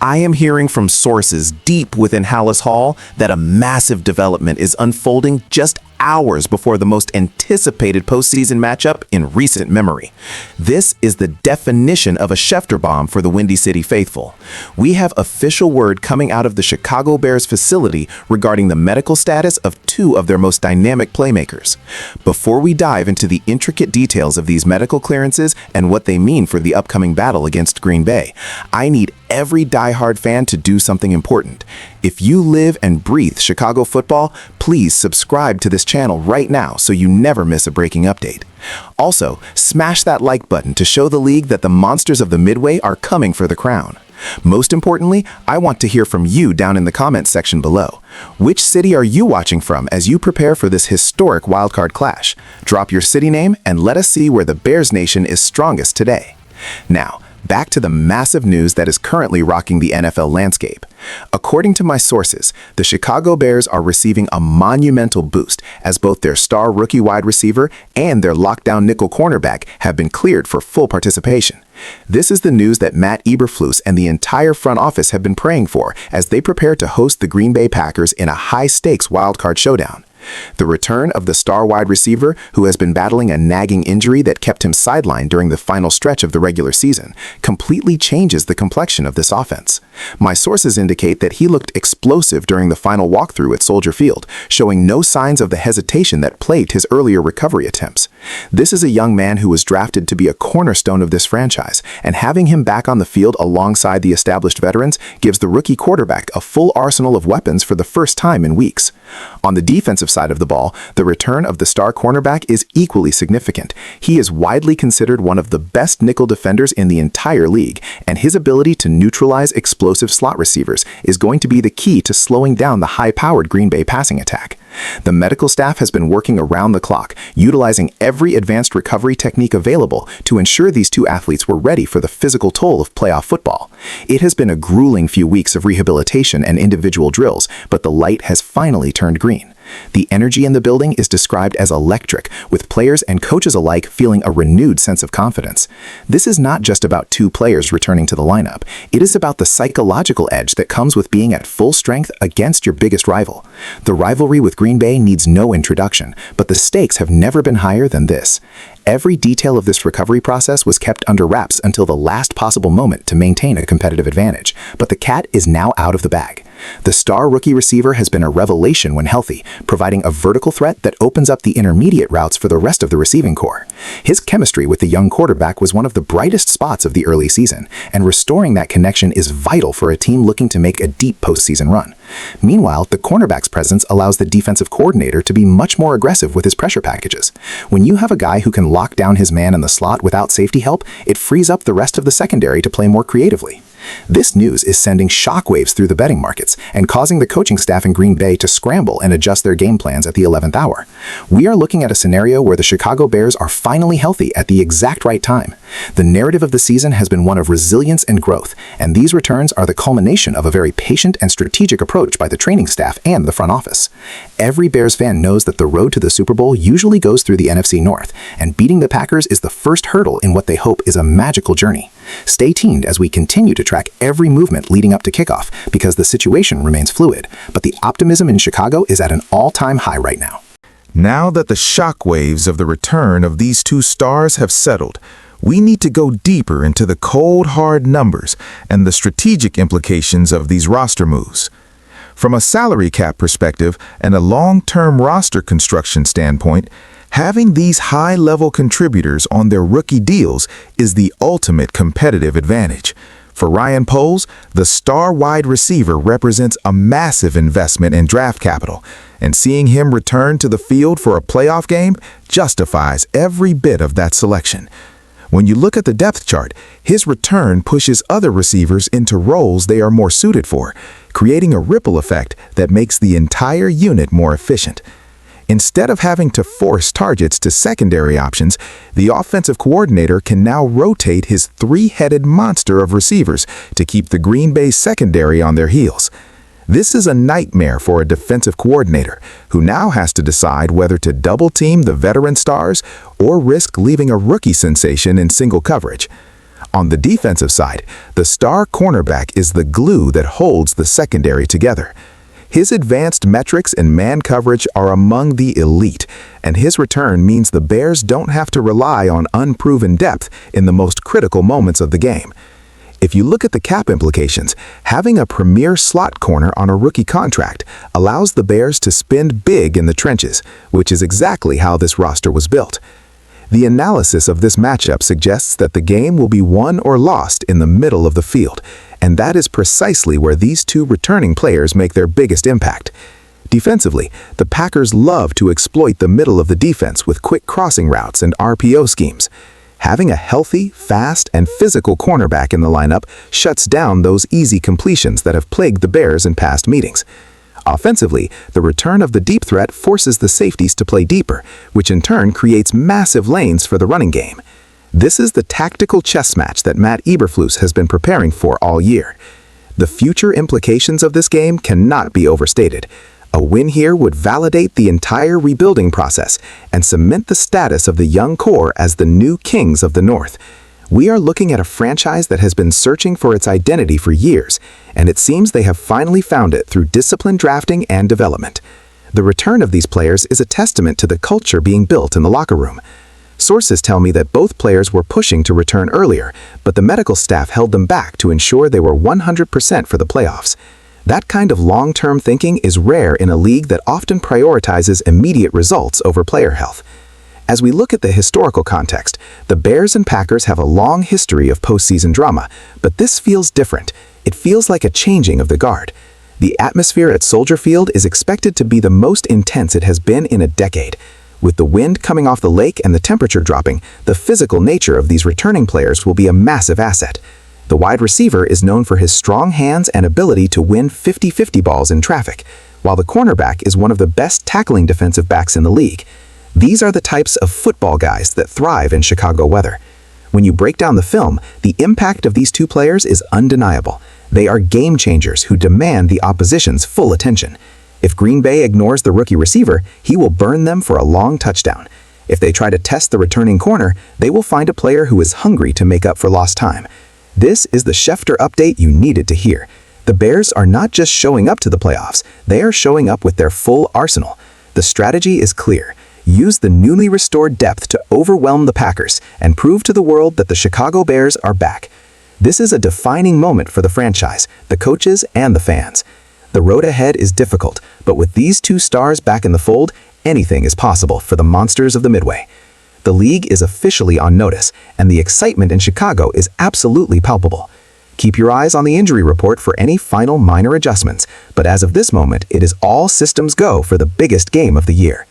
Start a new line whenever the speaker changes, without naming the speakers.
I am hearing from sources deep within Hallis Hall that a massive development is unfolding just hours before the most anticipated postseason matchup in recent memory. This is the definition of a Schefter bomb for the Windy City faithful. We have official word coming out of the Chicago Bears facility regarding the medical status of two of their most dynamic playmakers. Before we dive into the intricate details of these medical clearances and what they mean for the upcoming battle against Green Bay, I need every diehard fan to do something important. If you live and breathe Chicago football, please subscribe to this channel right now so you never miss a breaking update. Also, smash that like button to show the league that the monsters of the Midway are coming for the crown. Most importantly, I want to hear from you down in the comments section below. Which city are you watching from as you prepare for this historic wildcard clash? Drop your city name and let us see where the Bears Nation is strongest today. Now, back to the massive news that is currently rocking the NFL landscape. According to my sources, the Chicago Bears are receiving a monumental boost as both their star rookie wide receiver and their lockdown nickel cornerback have been cleared for full participation. This is the news that Matt Eberflus and the entire front office have been praying for as they prepare to host the Green Bay Packers in a high-stakes wildcard showdown. The return of the star wide receiver, who has been battling a nagging injury that kept him sidelined during the final stretch of the regular season, completely changes the complexion of this offense. My sources indicate that he looked explosive during the final walkthrough at Soldier Field, showing no signs of the hesitation that plagued his earlier recovery attempts. This is a young man who was drafted to be a cornerstone of this franchise, and having him back on the field alongside the established veterans gives the rookie quarterback a full arsenal of weapons for the first time in weeks. On the defensive side of the ball, the return of the star cornerback is equally significant. He is widely considered one of the best nickel defenders in the entire league, and his ability to neutralize explosive slot receivers is going to be the key to slowing down the high-powered Green Bay passing attack. The medical staff has been working around the clock, utilizing every advanced recovery technique available to ensure these two athletes were ready for the physical toll of playoff football. It has been a grueling few weeks of rehabilitation and individual drills, but the light has finally turned green. The energy in the building is described as electric, with players and coaches alike feeling a renewed sense of confidence. This is not just about two players returning to the lineup. It is about the psychological edge that comes with being at full strength against your biggest rival. The rivalry with Green Bay needs no introduction, but the stakes have never been higher than this. Every detail of this recovery process was kept under wraps until the last possible moment to maintain a competitive advantage, but the cat is now out of the bag. The star rookie receiver has been a revelation when healthy, providing a vertical threat that opens up the intermediate routes for the rest of the receiving core. His chemistry with the young quarterback was one of the brightest spots of the early season, and restoring that connection is vital for a team looking to make a deep postseason run. Meanwhile, the cornerback's presence allows the defensive coordinator to be much more aggressive with his pressure packages. When you have a guy who can lock down his man in the slot without safety help, it frees up the rest of the secondary to play more creatively. This news is sending shockwaves through the betting markets and causing the coaching staff in Green Bay to scramble and adjust their game plans at the 11th hour. We are looking at a scenario where the Chicago Bears are finally healthy at the exact right time. The narrative of the season has been one of resilience and growth, and these returns are the culmination of a very patient and strategic approach by the training staff and the front office. Every Bears fan knows that the road to the Super Bowl usually goes through the NFC North, and beating the Packers is the first hurdle in what they hope is a magical journey. Stay tuned as we continue to track every movement leading up to kickoff because the situation remains fluid, but the optimism in Chicago is at an all-time high right now.
Now that the shockwaves of the return of these two stars have settled, we need to go deeper into the cold, hard numbers and the strategic implications of these roster moves. From a salary cap perspective and a long-term roster construction standpoint, having these high-level contributors on their rookie deals is the ultimate competitive advantage. For Ryan Poles, the star wide receiver represents a massive investment in draft capital, and seeing him return to the field for a playoff game justifies every bit of that selection. When you look at the depth chart, his return pushes other receivers into roles they are more suited for, creating a ripple effect that makes the entire unit more efficient. Instead of having to force targets to secondary options, the offensive coordinator can now rotate his three-headed monster of receivers to keep the Green Bay secondary on their heels. This is a nightmare for a defensive coordinator who now has to decide whether to double-team the veteran stars or risk leaving a rookie sensation in single coverage. On the defensive side, the star cornerback is the glue that holds the secondary together. His advanced metrics and man coverage are among the elite, and his return means the Bears don't have to rely on unproven depth in the most critical moments of the game. If you look at the cap implications, having a premier slot corner on a rookie contract allows the Bears to spend big in the trenches, which is exactly how this roster was built. The analysis of this matchup suggests that the game will be won or lost in the middle of the field, and that is precisely where these two returning players make their biggest impact. Defensively, the Packers love to exploit the middle of the defense with quick crossing routes and RPO schemes. Having a healthy, fast, and physical cornerback in the lineup shuts down those easy completions that have plagued the Bears in past meetings. Offensively, the return of the deep threat forces the safeties to play deeper, which in turn creates massive lanes for the running game. This is the tactical chess match that Matt Eberflus has been preparing for all year. The future implications of this game cannot be overstated. A win here would validate the entire rebuilding process and cement the status of the young core as the new kings of the North. We are looking at a franchise that has been searching for its identity for years, and it seems they have finally found it through disciplined drafting and development. The return of these players is a testament to the culture being built in the locker room. Sources tell me that both players were pushing to return earlier, but the medical staff held them back to ensure they were 100% for the playoffs. That kind of long-term thinking is rare in a league that often prioritizes immediate results over player health. As we look at the historical context, the Bears and Packers have a long history of postseason drama, but this feels different. It feels like a changing of the guard. The atmosphere at Soldier Field is expected to be the most intense it has been in a decade. With the wind coming off the lake and the temperature dropping, the physical nature of these returning players will be a massive asset. The wide receiver is known for his strong hands and ability to win 50-50 balls in traffic, while the cornerback is one of the best tackling defensive backs in the league. These are the types of football guys that thrive in Chicago weather. When you break down the film, the impact of these two players is undeniable. They are game changers who demand the opposition's full attention. If Green Bay ignores the rookie receiver, he will burn them for a long touchdown. If they try to test the returning corner, they will find a player who is hungry to make up for lost time. This is the Schefter update you needed to hear. The Bears are not just showing up to the playoffs, they are showing up with their full arsenal. The strategy is clear. Use the newly restored depth to overwhelm the Packers and prove to the world that the Chicago Bears are back. This is a defining moment for the franchise, the coaches, and the fans. The road ahead is difficult, but with these two stars back in the fold, anything is possible for the monsters of the Midway. The league is officially on notice, and the excitement in Chicago is absolutely palpable. Keep your eyes on the injury report for any final minor adjustments, but as of this moment, it is all systems go for the biggest game of the year.